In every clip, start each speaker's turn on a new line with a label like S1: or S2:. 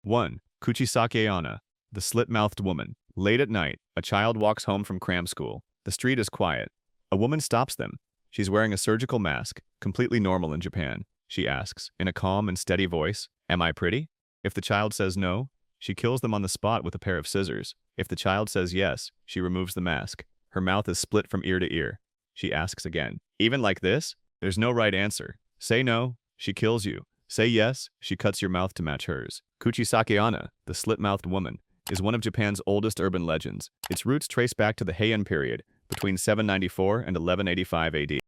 S1: 1. Kuchisake-Onna, the slit-mouthed woman. Late at night, a child walks home from cram school. The street is quiet. A woman stops them. She's wearing a surgical mask, completely normal in Japan. She asks, in a calm and steady voice, "Am I pretty?" If the child says no, she kills them on the spot with a pair of scissors. If the child says yes, she removes the mask. Her mouth is split from ear to ear. She asks again. Even like this? There's no right answer. Say no, she kills you. Say yes, she cuts your mouth to match hers. Kuchisake-Onna, the slit-mouthed woman, is one of Japan's oldest urban legends. Its roots trace back to the Heian period, between 794 and 1185 AD.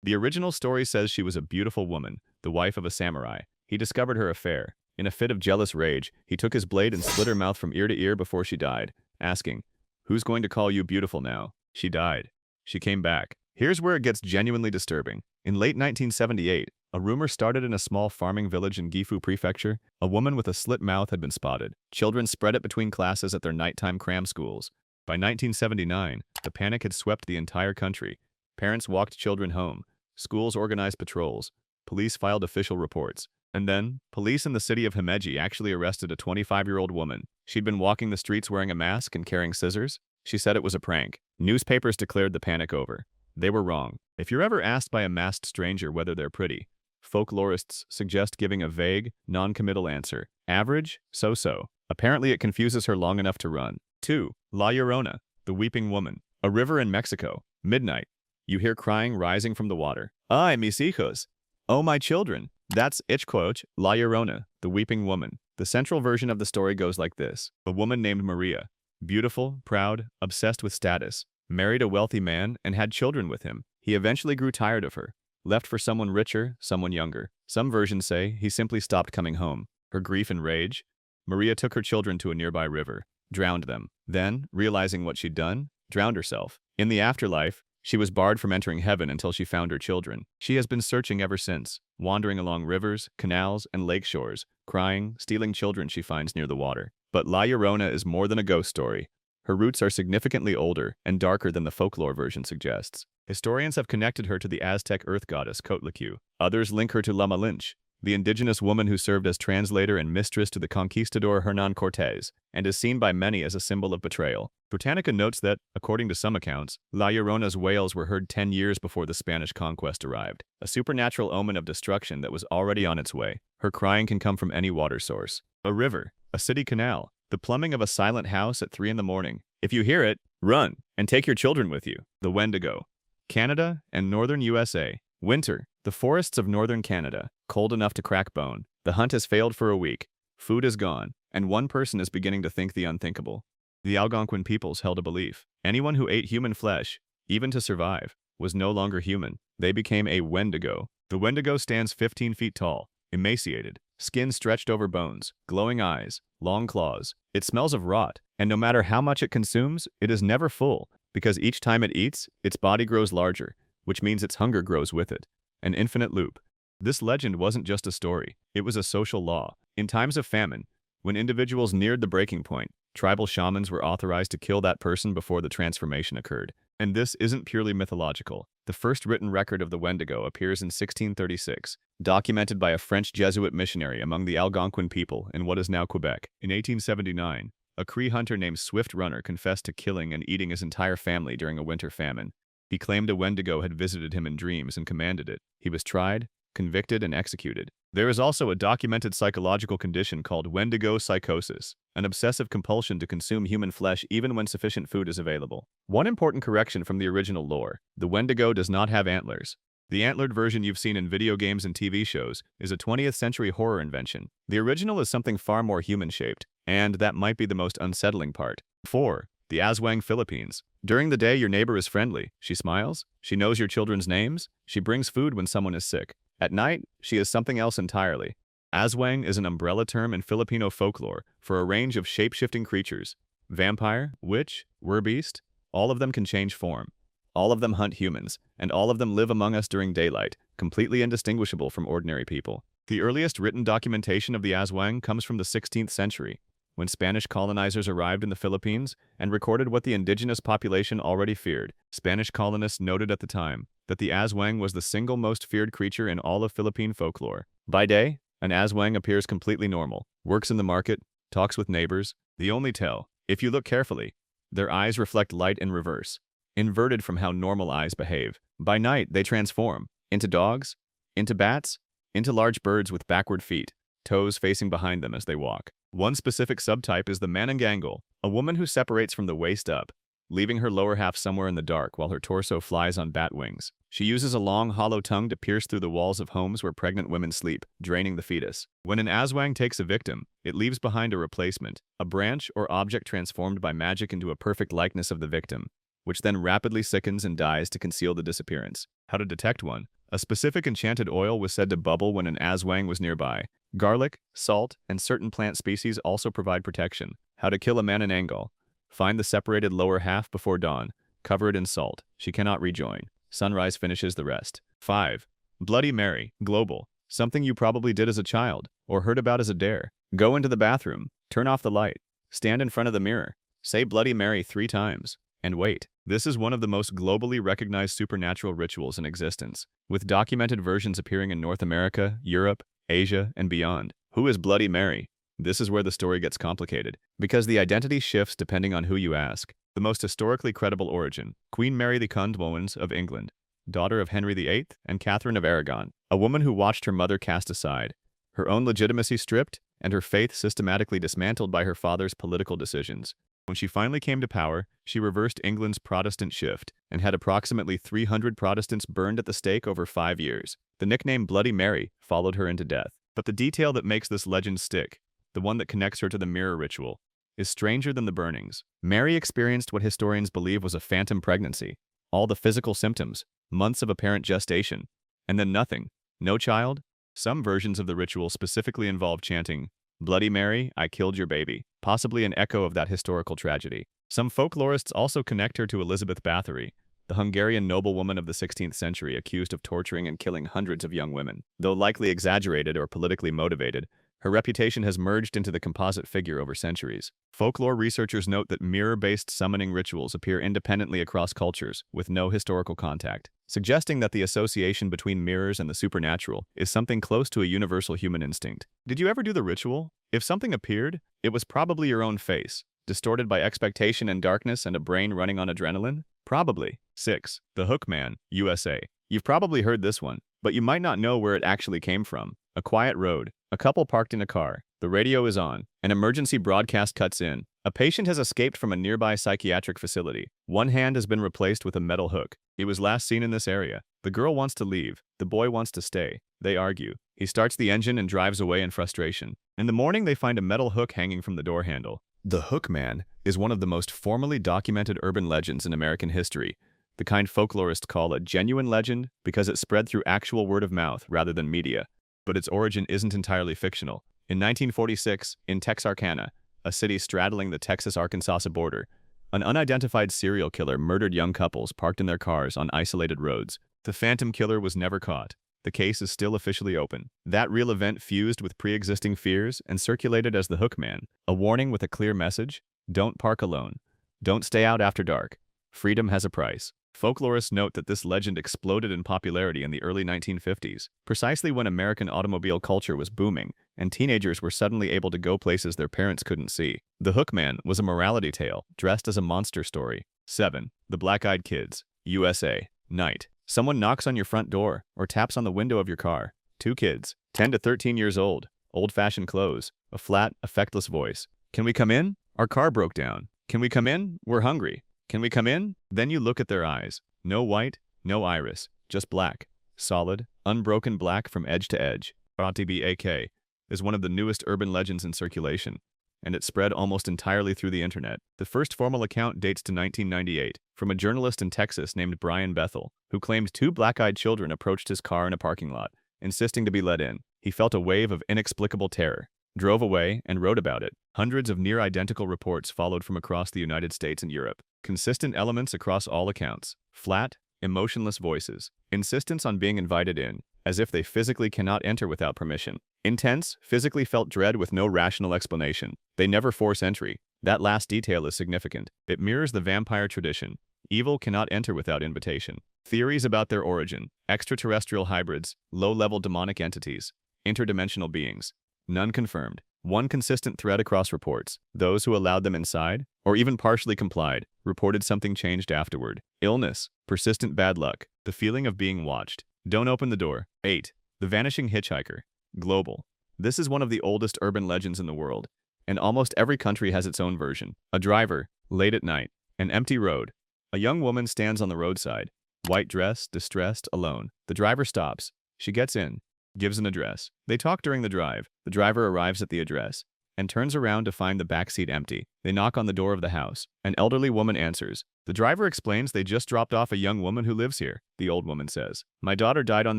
S1: The original story says she was a beautiful woman, the wife of a samurai. He discovered her affair. In a fit of jealous rage, he took his blade and split her mouth from ear to ear before she died, asking, "Who's going to call you beautiful now?" She died. She came back. Here's where it gets genuinely disturbing. In late 1978, a rumor started in a small farming village in Gifu Prefecture. A woman with a slit mouth had been spotted. Children spread it between classes at their nighttime cram schools. By 1979, the panic had swept the entire country. Parents walked children home. Schools organized patrols. Police filed official reports. And then, police in the city of Himeji actually arrested a 25-year-old woman. She'd been walking the streets wearing a mask and carrying scissors. She said it was a prank. Newspapers declared the panic over. They were wrong. If you're ever asked by a masked stranger whether they're pretty, folklorists suggest giving a vague, non-committal answer. Average, so-so. Apparently it confuses her long enough to run. 2. La Llorona, the weeping woman. A river in Mexico. Midnight. You hear crying rising from the water. "Ay, mis hijos! Oh, my children!" That's Hitchhiker, La Llorona, the weeping woman. The central version of the story goes like this. A woman named Maria, beautiful, proud, obsessed with status, married a wealthy man and had children with him. He eventually grew tired of her, left for someone richer, someone younger. Some versions say he simply stopped coming home. Her grief and rage? Maria took her children to a nearby river, drowned them. Then, realizing what she'd done, drowned herself. In the afterlife, she was barred from entering heaven until she found her children. She has been searching ever since, wandering along rivers, canals, and lake shores, crying, stealing children she finds near the water. But La Llorona is more than a ghost story. Her roots are significantly older and darker than the folklore version suggests. Historians have connected her to the Aztec earth goddess Coatlicue. Others link her to La Malinche, the indigenous woman who served as translator and mistress to the conquistador Hernán Cortés, and is seen by many as a symbol of betrayal. Britannica notes that, according to some accounts, La Llorona's wails were heard 10 years before the Spanish conquest arrived, a supernatural omen of destruction that was already on its way. Her crying can come from any water source. A river, a city canal, the plumbing of a silent house at 3 in the morning. If you hear it, run, and take your children with you. The Wendigo. Canada and northern USA. Winter. The forests of northern Canada. Cold enough to crack bone. The hunt has failed for a week. Food is gone, and one person is beginning to think the unthinkable. The Algonquin peoples held a belief. Anyone who ate human flesh, even to survive, was no longer human. They became a Wendigo. The Wendigo stands 15 feet tall, emaciated, skin stretched over bones, glowing eyes, long claws. It smells of rot, and no matter how much it consumes, it is never full, because each time it eats, its body grows larger, which means its hunger grows with it. An infinite loop. This legend wasn't just a story, it was a social law. In times of famine, when individuals neared the breaking point, tribal shamans were authorized to kill that person before the transformation occurred. And this isn't purely mythological. The first written record of the Wendigo appears in 1636, documented by a French Jesuit missionary among the Algonquin people in what is now Quebec. In 1879, a Cree hunter named Swift Runner confessed to killing and eating his entire family during a winter famine. He claimed a Wendigo had visited him in dreams and commanded it. He was tried, convicted, and executed. There is also a documented psychological condition called Wendigo psychosis, an obsessive compulsion to consume human flesh even when sufficient food is available. One important correction from the original lore: the Wendigo does not have antlers. The antlered version you've seen in video games and TV shows is a 20th century horror invention. The original is something far more human-shaped, and that might be the most unsettling part. 4. The Aswang, Philippines. During the day, your neighbor is friendly. She smiles. She knows your children's names. She brings food when someone is sick. At night, she is something else entirely. Aswang is an umbrella term in Filipino folklore for a range of shape-shifting creatures. Vampire, witch, werbeast, all of them can change form. All of them hunt humans, and all of them live among us during daylight, completely indistinguishable from ordinary people. The earliest written documentation of the Aswang comes from the 16th century, when Spanish colonizers arrived in the Philippines and recorded what the indigenous population already feared. Spanish colonists noted at the time that the Aswang was the single most feared creature in all of Philippine folklore. By day, an Aswang appears completely normal, works in the market, talks with neighbors. The only tell, if you look carefully, their eyes reflect light in reverse, inverted from how normal eyes behave. By night, they transform into dogs, into bats, into large birds with backward feet, toes facing behind them as they walk. One specific subtype is the Manangangal, a woman who separates from the waist up, leaving her lower half somewhere in the dark while her torso flies on bat wings. She uses a long, hollow tongue to pierce through the walls of homes where pregnant women sleep, draining the fetus. When an Aswang takes a victim, it leaves behind a replacement, a branch or object transformed by magic into a perfect likeness of the victim, which then rapidly sickens and dies to conceal the disappearance. How to detect one? A specific enchanted oil was said to bubble when an Aswang was nearby. Garlic, salt, and certain plant species also provide protection. How to kill a Mananangal? Find the separated lower half before dawn. Cover it in salt. She cannot rejoin. Sunrise finishes the rest. 5. Bloody Mary, global. Something you probably did as a child, or heard about as a dare. Go into the bathroom. Turn off the light. Stand in front of the mirror. Say Bloody Mary 3 times. And wait. This is one of the most globally recognized supernatural rituals in existence, with documented versions appearing in North America, Europe, Asia, and beyond. Who is Bloody Mary? This is where the story gets complicated, because the identity shifts depending on who you ask. The most historically credible origin, Queen Mary the Condoms of England, daughter of Henry VIII and Catherine of Aragon, a woman who watched her mother cast aside, her own legitimacy stripped, and her faith systematically dismantled by her father's political decisions. When she finally came to power, she reversed England's Protestant shift and had approximately 300 Protestants burned at the stake over 5 years. The nickname Bloody Mary followed her into death. But the detail that makes this legend stick, the one that connects her to the mirror ritual, is stranger than the burnings. Mary experienced what historians believe was a phantom pregnancy, all the physical symptoms, months of apparent gestation, and then nothing, no child. Some versions of the ritual specifically involve chanting, "Bloody Mary, I killed your baby," possibly an echo of that historical tragedy. Some folklorists also connect her to Elizabeth Bathory, the Hungarian noblewoman of the 16th century accused of torturing and killing hundreds of young women. Though likely exaggerated or politically motivated, her reputation has merged into the composite figure over centuries. Folklore researchers note that mirror-based summoning rituals appear independently across cultures, with no historical contact, suggesting that the association between mirrors and the supernatural is something close to a universal human instinct. Did you ever do the ritual? If something appeared, it was probably your own face, distorted by expectation and darkness and a brain running on adrenaline? Probably. 6. The Hook Man, USA. You've probably heard this one, but you might not know where it actually came from. A quiet road. A couple parked in a car. The radio is on. An emergency broadcast cuts in. A patient has escaped from a nearby psychiatric facility. One hand has been replaced with a metal hook. He was last seen in this area. The girl wants to leave. The boy wants to stay. They argue. He starts the engine and drives away in frustration. In the morning, they find a metal hook hanging from the door handle. The Hook Man is one of the most formally documented urban legends in American history, the kind folklorists call a genuine legend because it spread through actual word of mouth rather than media. But its origin isn't entirely fictional. In 1946, in Texarkana, a city straddling the Texas-Arkansas border, an unidentified serial killer murdered young couples parked in their cars on isolated roads. The phantom killer was never caught. The case is still officially open. That real event fused with pre-existing fears and circulated as the Hook Man, a warning with a clear message: don't park alone. Don't stay out after dark. Freedom has a price. Folklorists note that this legend exploded in popularity in the early 1950s, precisely when American automobile culture was booming and teenagers were suddenly able to go places their parents couldn't see. The Hook Man was a morality tale dressed as a monster story. 7. The Black-Eyed Kids, USA. Night. Someone knocks on your front door or taps on the window of your car. 2 kids, 10 to 13 years old, old-fashioned clothes, a flat, effectless voice. Can we come in? Our car broke down. Can we come in? We're hungry. Can we come in? Then you look at their eyes. No white, no iris, just black. Solid, unbroken black from edge to edge. RTBAK is one of the newest urban legends in circulation, and it spread almost entirely through the internet. The first formal account dates to 1998 from a journalist in Texas named Brian Bethel, who claimed 2 black-eyed children approached his car in a parking lot, insisting to be let in. He felt a wave of inexplicable terror, drove away, and wrote about it. Hundreds of near-identical reports followed from across the United States and Europe. Consistent elements across all accounts. Flat, emotionless voices. Insistence on being invited in, as if they physically cannot enter without permission. Intense, physically felt dread with no rational explanation. They never force entry. That last detail is significant. It mirrors the vampire tradition. Evil cannot enter without invitation. Theories about their origin. Extraterrestrial hybrids, low-level demonic entities, interdimensional beings. None confirmed. One consistent thread across reports: those who allowed them inside, or even partially complied, reported something changed afterward. Illness, persistent bad luck, the feeling of being watched. Don't open the door. 8. The Vanishing Hitchhiker. Global. This is one of the oldest urban legends in the world, and almost every country has its own version. A driver, late at night, an empty road. A young woman stands on the roadside, white dress, distressed, alone. The driver stops. She gets in, gives an address. They talk during the drive. The driver arrives at the address and turns around to find the backseat empty. They knock on the door of the house. An elderly woman answers. The driver explains they just dropped off a young woman who lives here. The old woman says, "My daughter died on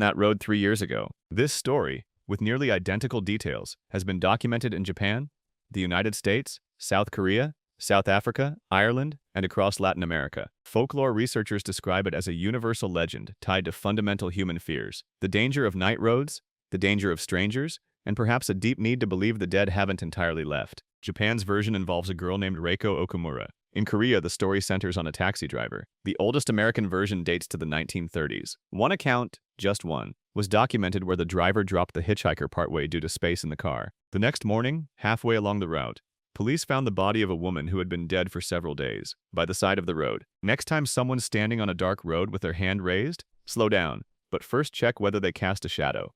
S1: that road 3 years ago." This story, with nearly identical details, has been documented in Japan, the United States, South Korea, South Africa, Ireland, and across Latin America. Folklore researchers describe it as a universal legend tied to fundamental human fears: the danger of night roads, the danger of strangers, and perhaps a deep need to believe the dead haven't entirely left. Japan's version involves a girl named Reiko Okumura. In Korea, the story centers on a taxi driver. The oldest American version dates to the 1930s. One account, just one, was documented where the driver dropped the hitchhiker partway due to space in the car. The next morning, halfway along the route, police found the body of a woman who had been dead for several days, by the side of the road. Next time someone's standing on a dark road with their hand raised, slow down, but first check whether they cast a shadow.